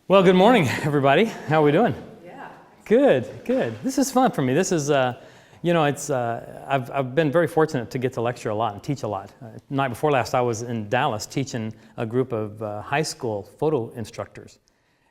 Well, good morning, everybody. How are we doing? Yeah. Good, good. This is fun for me. This is, I've been very fortunate to get to lecture a lot and teach a lot. Night before last, I was in Dallas teaching a group of high school photo instructors.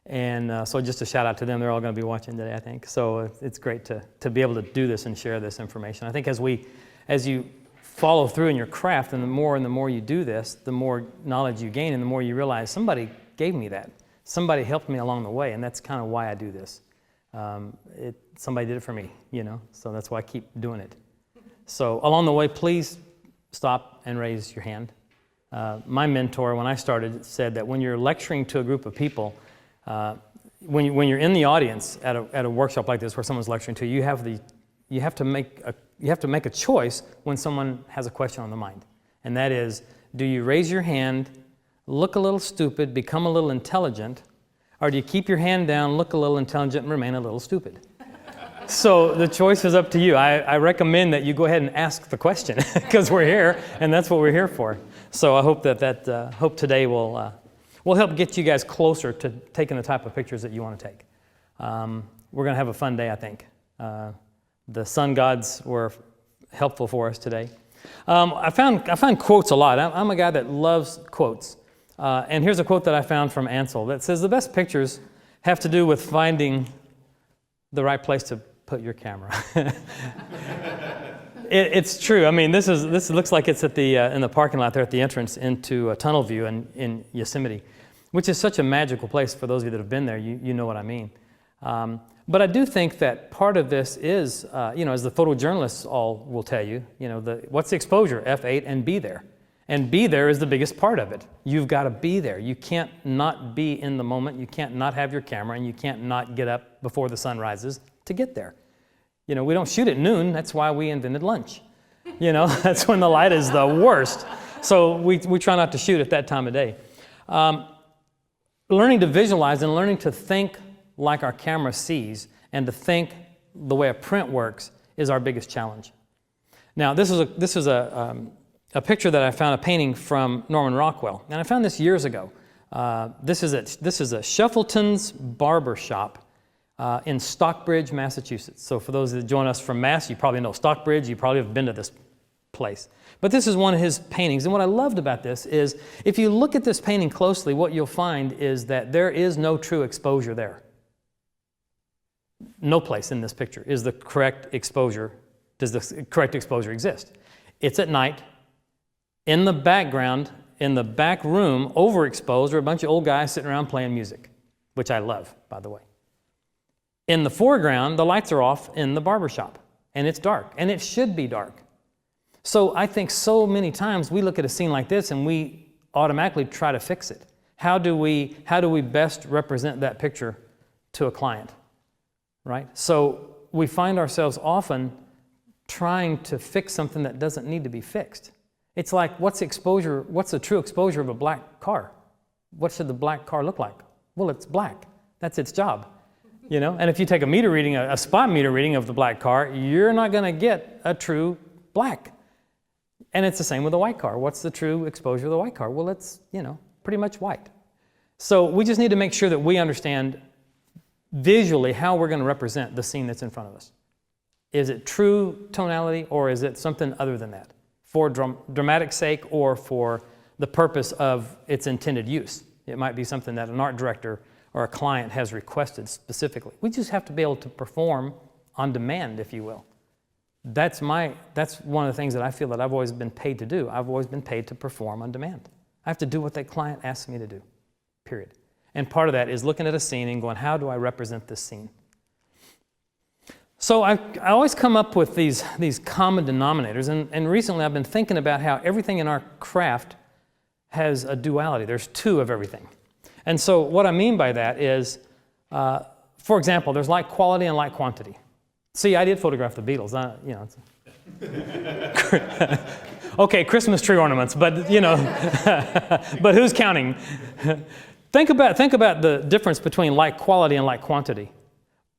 And so just a shout out to them. They're all going to be watching today, I think. So it's great to be able to do this and share this information. I think as you follow through in your craft, and the more you do this, the more knowledge you gain, and the more you realize somebody gave me that. Somebody helped me along the way, and that's kind of why I do this. Somebody did it for me, so that's why I keep doing it. So along the way, please stop and raise your hand. My mentor, when I started, said that when you're lecturing to a group of people, when you're in the audience at a workshop like this where someone's lecturing to you, you have to make a choice when someone has a question on the mind, and that is, do you raise your hand, look a little stupid, become a little intelligent, or do you keep your hand down, look a little intelligent, and remain a little stupid? So the choice is up to you. I recommend that you go ahead and ask the question because we're here, and that's what we're here for. So I hope hope today will help get you guys closer to taking the type of pictures that you want to take. We're going to have a fun day, I think. The sun gods were helpful for us today. I found quotes a lot. I'm a guy that loves quotes. And here's a quote that I found from Ansel that says, the best pictures have to do with finding the right place to put your camera. It's true. I mean, this looks like it's at in the parking lot there at the entrance into a tunnel view in Yosemite, which is such a magical place. For those of you that have been there, you know what I mean. But I do think that part of this is, as the photojournalists all will tell you, what's the exposure? F8 and be there. And be there is the biggest part of it. You've got to be there. You can't not be in the moment. You can't not have your camera, and you can't not get up before the sun rises to get there. We don't shoot at noon. That's why we invented lunch. That's when the light is the worst. So we try not to shoot at that time of day. Learning to visualize and learning to think like our camera sees and to think the way a print works is our biggest challenge. Now, this is a picture that I found, a painting from Norman Rockwell, and I found this years ago. This is a Shuffleton's Barber Shop in Stockbridge, Massachusetts. So for those that join us from Mass, you probably know Stockbridge. You probably have been to this place. But this is one of his paintings, and what I loved about this is if you look at this painting closely, what you'll find is that there is no true exposure there. No place in this picture is the correct exposure. Does the correct exposure exist? It's at night. In the background, in the back room, overexposed, are a bunch of old guys sitting around playing music, which I love, by the way. In the foreground, the lights are off in the barbershop, and it's dark, and it should be dark. So I think so many times we look at a scene like this and we automatically try to fix it. How do we best represent that picture to a client, right? So we find ourselves often trying to fix something that doesn't need to be fixed. It's like, what's the true exposure of a black car? What should the black car look like? Well, it's black. That's its job. And if you take a meter reading, a spot meter reading of the black car, you're not going to get a true black. And it's the same with a white car. What's the true exposure of the white car? Well, it's, pretty much white. So we just need to make sure that we understand visually how we're going to represent the scene that's in front of us. Is it true tonality, or is it something other than that? For dramatic sake or for the purpose of its intended use. It might be something that an art director or a client has requested specifically. We just have to be able to perform on demand, if you will. That's one of the things that I feel that I've always been paid to do. I've always been paid to perform on demand. I have to do what that client asks me to do, period. And part of that is looking at a scene and going, how do I represent this scene? So I always come up with these common denominators, and recently I've been thinking about how everything in our craft has a duality. There's two of everything. And so what I mean by that is, for example, there's light quality and light quantity. See, I did photograph the Beatles. Okay, Christmas tree ornaments, but but who's counting? Think about the difference between light quality and light quantity.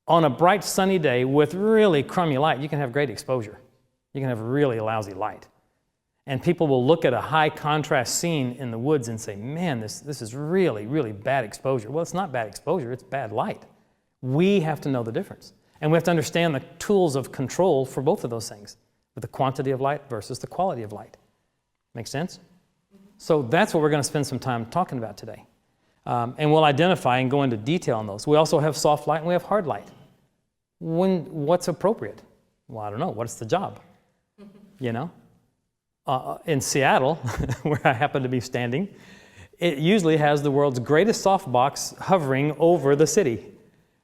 On a bright sunny day with really crummy light, you can have great exposure. You can have really lousy light. And people will look at a high contrast scene in the woods and say, man, this is really, really bad exposure. Well, it's not bad exposure, it's bad light. We have to know the difference. And we have to understand the tools of control for both of those things, with the quantity of light versus the quality of light. Make sense? So that's what we're going to spend some time talking about today. And we'll identify and go into detail on those. We also have soft light and we have hard light. What's appropriate? Well, I don't know. What's the job? You know? In Seattle, where I happen to be standing, it usually has the world's greatest softbox hovering over the city,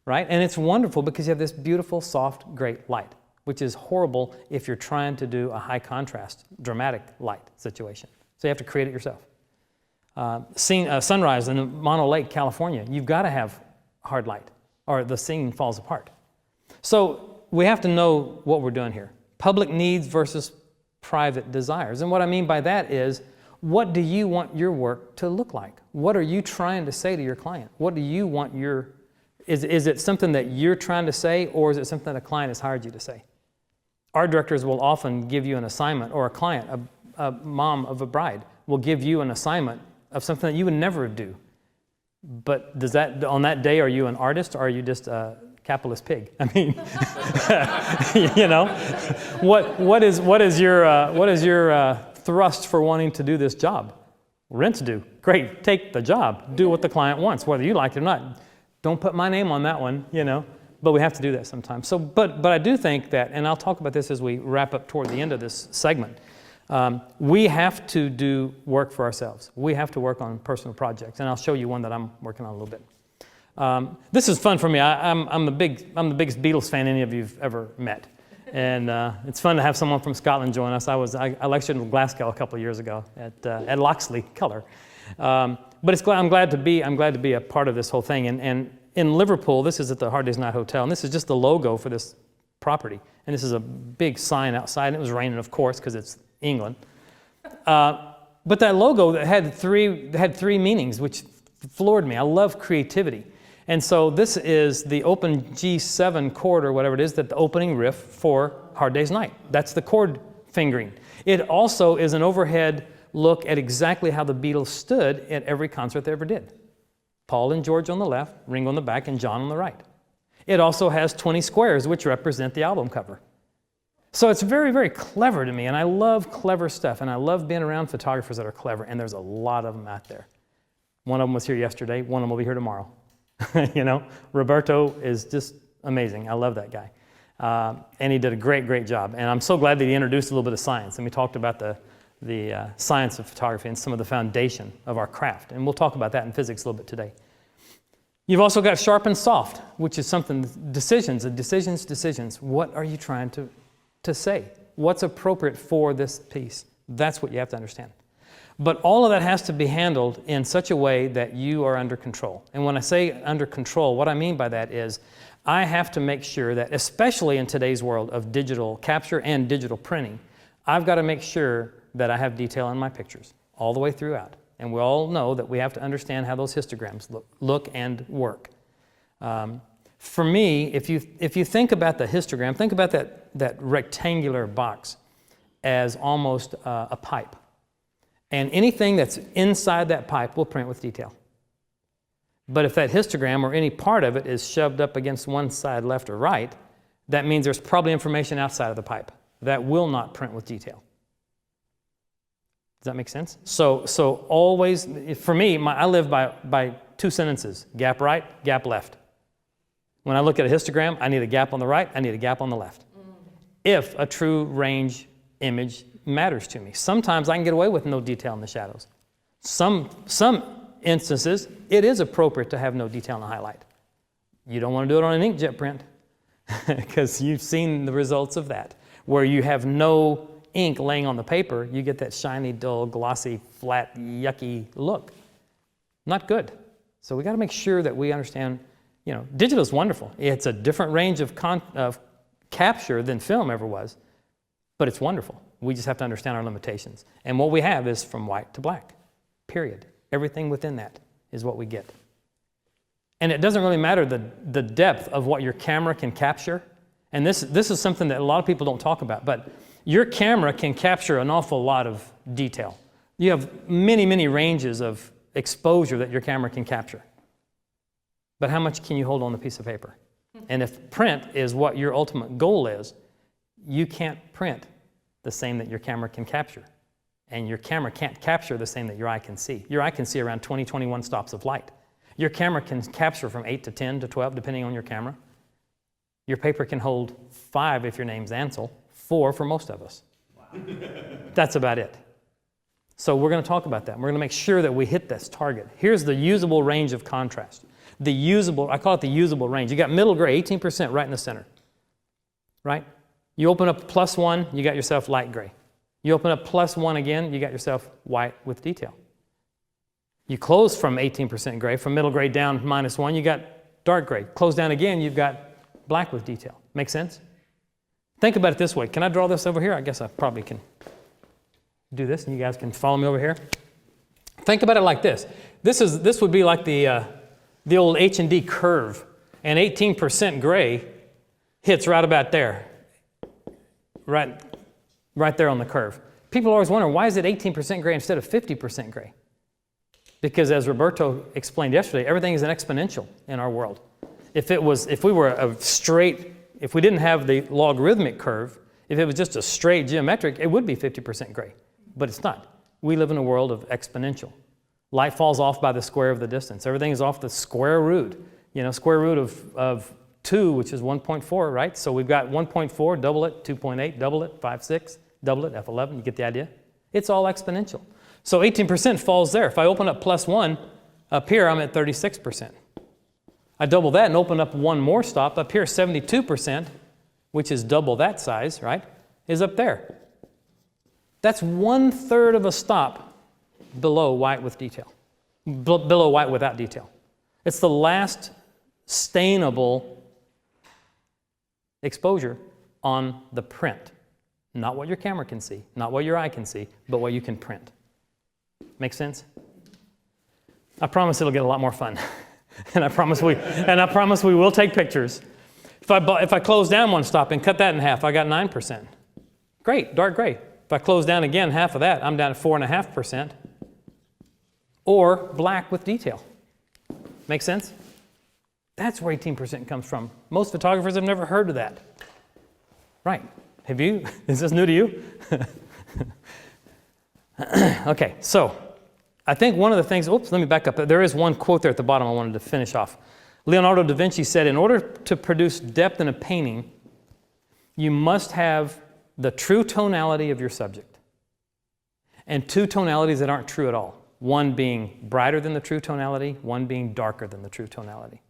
right? And it's wonderful because you have this beautiful, soft, great light, which is horrible if you're trying to do a high contrast, dramatic light situation. So you have to create it yourself. Sunrise in Mono Lake, California, you've got to have hard light or the scene falls apart. So we have to know what we're doing here. Public needs versus private desires. And what I mean by that is, what do you want your work to look like? What are you trying to say to your client? What do you want is it something that you're trying to say, or is it something that a client has hired you to say? Art directors will often give you an assignment, or a client, a mom of a bride, will give you an assignment of something that you would never do. But on that day, are you an artist, or are you just a capitalist pig? I mean, you know, what is your thrust for wanting to do this job? Rent due. Great, take the job. Do what the client wants, whether you like it or not. Don't put my name on that one, you know. But we have to do that sometimes. So, but I do think that, and I'll talk about this as we wrap up toward the end of this segment. We have to do work for ourselves. We have to work on personal projects, and I'll show you one that I'm working on a little bit. This is fun for me. I'm the biggest Beatles fan any of you've ever met, and it's fun to have someone from Scotland join us. I lectured in Glasgow a couple of years ago at Loxley Colour, but I'm glad to be a part of this whole thing. And in Liverpool, this is at the Hard Day's Night Hotel, and this is just the logo for this property. And this is a big sign outside, and it was raining, of course, because it's England. But that logo had three meanings, which floored me. I love creativity. And so this is the open G7 chord, or whatever it is, that the opening riff for Hard Day's Night. That's the chord fingering. It also is an overhead look at exactly how the Beatles stood at every concert they ever did. Paul and George on the left, Ringo on the back, and John on the right. It also has 20 squares, which represent the album cover. So it's very, very clever to me, and I love clever stuff, and I love being around photographers that are clever, and there's a lot of them out there. One of them was here yesterday, one of them will be here tomorrow. You know, Roberto is just amazing. I love that guy. And he did a great, great job. And I'm so glad that he introduced a little bit of science, and we talked about the science of photography and some of the foundation of our craft. And we'll talk about that in physics a little bit today. You've also got sharp and soft, which is something, decisions. What are you trying to say? What's appropriate for this piece? That's what you have to understand. But all of that has to be handled in such a way that you are under control. And when I say under control, what I mean by that is I have to make sure that, especially in today's world of digital capture and digital printing, I've got to make sure that I have detail in my pictures all the way throughout. And we all know that we have to understand how those histograms look and work. For me, if you think about the histogram, think about that rectangular box as almost a pipe. And anything that's inside that pipe will print with detail. But if that histogram or any part of it is shoved up against one side, left or right, that means there's probably information outside of the pipe that will not print with detail. Does that make sense? So always, for me, I live by two sentences: gap right, gap left. When I look at a histogram, I need a gap on the right, I need a gap on the left. If a true range image matters to me. Sometimes I can get away with no detail in the shadows. Some instances, it is appropriate to have no detail in the highlight. You don't want to do it on an inkjet print because you've seen the results of that. Where you have no ink laying on the paper, you get that shiny, dull, glossy, flat, yucky look. Not good. So we got to make sure that we understand, you know, digital is wonderful. It's a different range of capture than film ever was, but it's wonderful. We just have to understand our limitations. And what we have is from white to black, period. Everything within that is what we get. And it doesn't really matter the depth of what your camera can capture. And this is something that a lot of people don't talk about. But Your camera can capture an awful lot of detail. You have many, many ranges of exposure that your camera can capture. But how much can you hold on a piece of paper? And if print is what your ultimate goal is, you can't print the same that your camera can capture. And your camera can't capture the same that your eye can see. Your eye can see around 20, 21 stops of light. Your camera can capture from 8 to 10 to 12, depending on your camera. Your paper can hold 5 if your name's Ansel, 4 for most of us. Wow. That's about it. So we're going to talk about that. We're going to make sure that we hit this target. Here's the usable range of contrast. I call it the usable range. You got middle gray, 18% right in the center, right? You open up +1, you got yourself light gray. You open up +1 again, you got yourself white with detail. You close from 18% gray, from middle gray down -1, you got dark gray. Close down again, you've got black with detail. Make sense? Think about it this way. Can I draw this over here? I guess I probably can do this, and you guys can follow me over here. Think about it like this. This would be like the old H&D curve, and 18% gray hits right about there, right there on the curve. People always wonder, why is it 18% gray instead of 50% gray? Because as Roberto explained yesterday, everything is an exponential in our world. If we didn't have the logarithmic curve, if it was just a straight geometric, it would be 50% gray, but it's not. We live in a world of exponential. Light falls off by the square of the distance. Everything is off the square root. Square root of 2, which is 1.4, right? So we've got 1.4, double it, 2.8, double it, 5.6, double it, F11, you get the idea? It's all exponential. So 18% falls there. If I open up +1, up here I'm at 36%. I double that and open up one more stop. Up here, 72%, which is double that size, right, is up there. That's 1/3 of a stop below white with detail, below white without detail. It's the last stainable exposure on the print. Not what your camera can see, not what your eye can see, but what you can print. Make sense? I promise it'll get a lot more fun. and I promise we will take pictures. If I close down one stop and cut that in half, I got 9%. Great, dark gray. If I close down again half of that, I'm down at 4.5%. Or black with detail. Make sense? That's where 18% comes from. Most photographers have never heard of that. Right. Have you? Is this new to you? Okay, so I think one of the things, let me back up. There is one quote there at the bottom I wanted to finish off. Leonardo da Vinci said, in order to produce depth in a painting, you must have the true tonality of your subject. And 2 tonalities that aren't true at all. One being brighter than the true tonality, one being darker than the true tonality.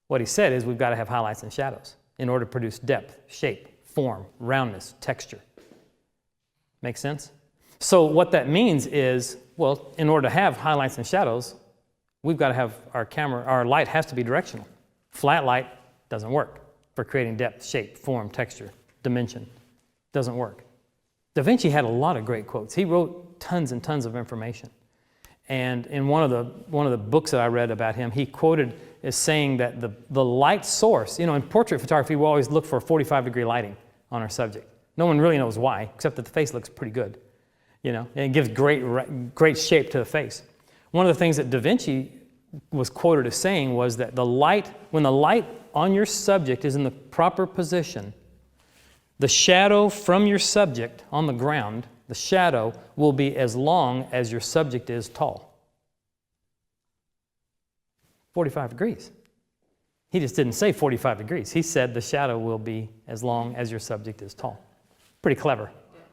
What he said is we've got to have highlights and shadows in order to produce depth, shape, form, roundness, texture. Make sense? So what that means is, in order to have highlights and shadows, we've got to have our light has to be directional. Flat light doesn't work for creating depth, shape, form, texture, dimension. Doesn't work. Da Vinci had a lot of great quotes. He wrote tons and tons of information. And in one of the books that I read about him, he quoted as saying that the light source, in portrait photography, we always look for 45-degree lighting on our subject. No one really knows why, except that the face looks pretty good, and it gives great shape to the face. One of the things that Da Vinci was quoted as saying was that when the light on your subject is in the proper position, the shadow from your subject on the ground, the shadow will be as long as your subject is tall. 45 degrees. He just didn't say 45 degrees. He said the shadow will be as long as your subject is tall. Pretty clever.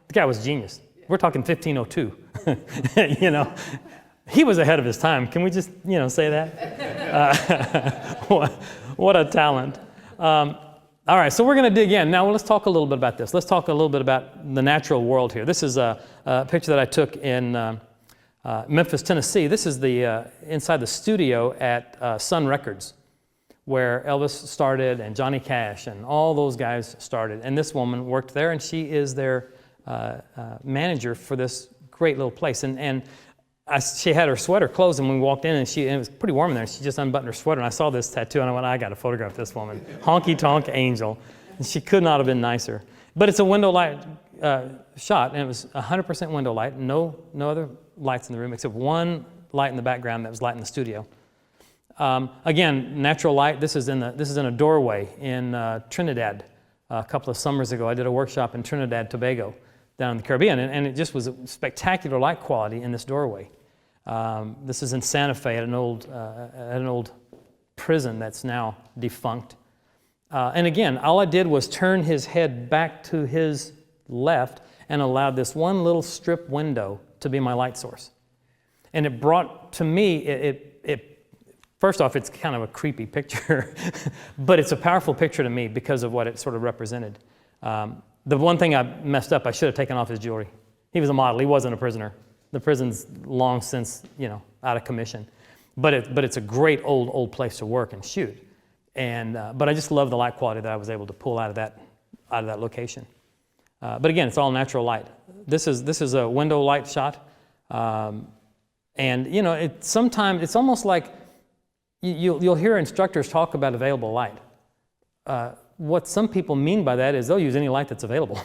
The guy was genius. We're talking 1502. He was ahead of his time. Can we just, say that? What a talent. All right, so we're going to dig in. Now, let's talk a little bit about this. Let's talk a little bit about the natural world here. This is a picture that I took in Memphis, Tennessee. This is the inside the studio at Sun Records, where Elvis started and Johnny Cash and all those guys started. And this woman worked there, and she is their manager for this great little place. And she had her sweater closed, and we walked in, and it was pretty warm in there. She just unbuttoned her sweater, and I saw this tattoo, and I went, I got to photograph this woman. Honky Tonk Angel. And she could not have been nicer. But it's a window light shot, and it was 100% window light, no other lights in the room except one light in the background that was lighting the studio. Again, natural light. This is in a doorway in Trinidad. A couple of summers ago, I did a workshop in Trinidad, Tobago, down in the Caribbean, and it just was a spectacular light quality in this doorway. This is in Santa Fe at an old prison that's now defunct. And again, all I did was turn his head back to his left and allowed this one little strip window to be my light source. And it brought to me, first off, it's kind of a creepy picture, but it's a powerful picture to me because of what it sort of represented. The one thing I messed up, I should have taken off his jewelry. He was a model, he wasn't a prisoner. The prison's long since, out of commission. But it's a great old place to work and shoot. But I just love the light quality that I was able to pull out of that location. But again, it's all natural light. This is a window light shot. Sometimes it's almost like you'll hear instructors talk about available light. What some people mean by that is they'll use any light that's available.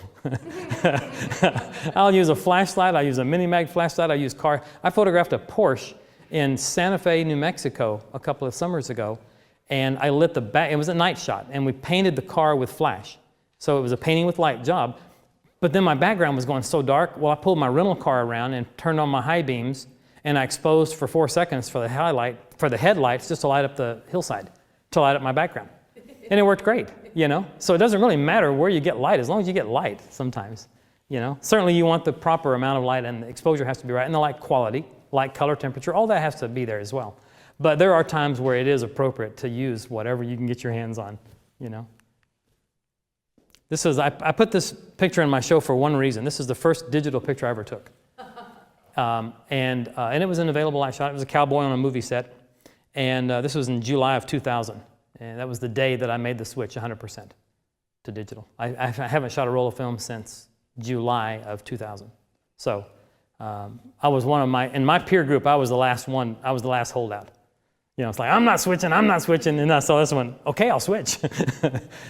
I'll use a flashlight, I'll use a mini-mag flashlight, I photographed a Porsche in Santa Fe, New Mexico a couple of summers ago, and I lit the back, it was a night shot, and we painted the car with flash. So it was a painting with light job, but then my background was going so dark, well, I pulled my rental car around and turned on my high beams, and I exposed for 4 seconds for the headlights just to light up the hillside, to light up my background. And it worked great, So it doesn't really matter where you get light, as long as you get light sometimes, Certainly you want the proper amount of light, and the exposure has to be right, and the light quality, light, color, temperature, all that has to be there as well. But there are times where it is appropriate to use whatever you can get your hands on, I put this picture in my show for one reason. This is the first digital picture I ever took. And it was an available light shot. It was a cowboy on a movie set. And this was in July of 2000. And that was the day that I made the switch 100% to digital. I haven't shot a roll of film since July of 2000. So I was in my peer group, I was the last one. I was the last holdout. It's like, I'm not switching. And I saw this one, okay, I'll switch.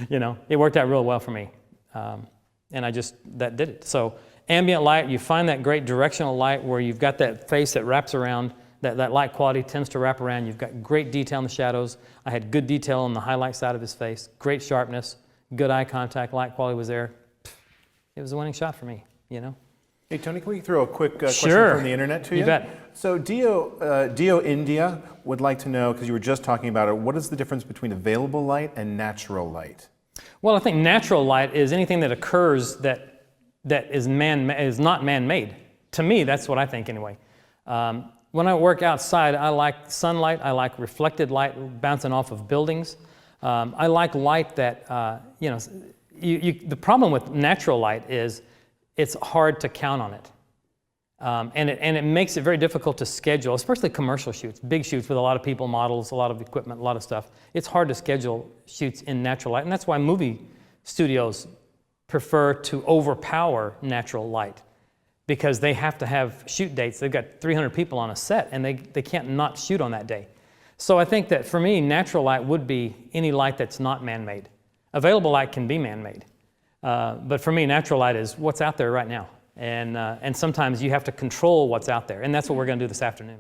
It worked out real well for me. And that did it. So ambient light, you find that great directional light where you've got that face that wraps around, that light quality tends to wrap around. You've got great detail in the shadows. I had good detail on the highlight side of his face, great sharpness, good eye contact, light quality was there. It was a winning shot for me, Hey, Tony, can we throw a quick question Sure. from the internet to you? You bet. So Dio India would like to know, because you were just talking about it, what is the difference between available light and natural light? Well, I think natural light is anything that occurs that is not man-made. To me, that's what I think anyway. When I work outside, I like sunlight. I like reflected light bouncing off of buildings. I like light that, the problem with natural light is it's hard to count on it. And it makes it very difficult to schedule, especially commercial shoots, big shoots with a lot of people, models, a lot of equipment, a lot of stuff. It's hard to schedule shoots in natural light, and that's why movie studios prefer to overpower natural light, because they have to have shoot dates. They've got 300 people on a set, and they can't not shoot on that day. So I think that for me, natural light would be any light that's not man-made. Available light can be man-made. But for me, natural light is what's out there right now. And sometimes you have to control what's out there. And that's what we're going to do this afternoon.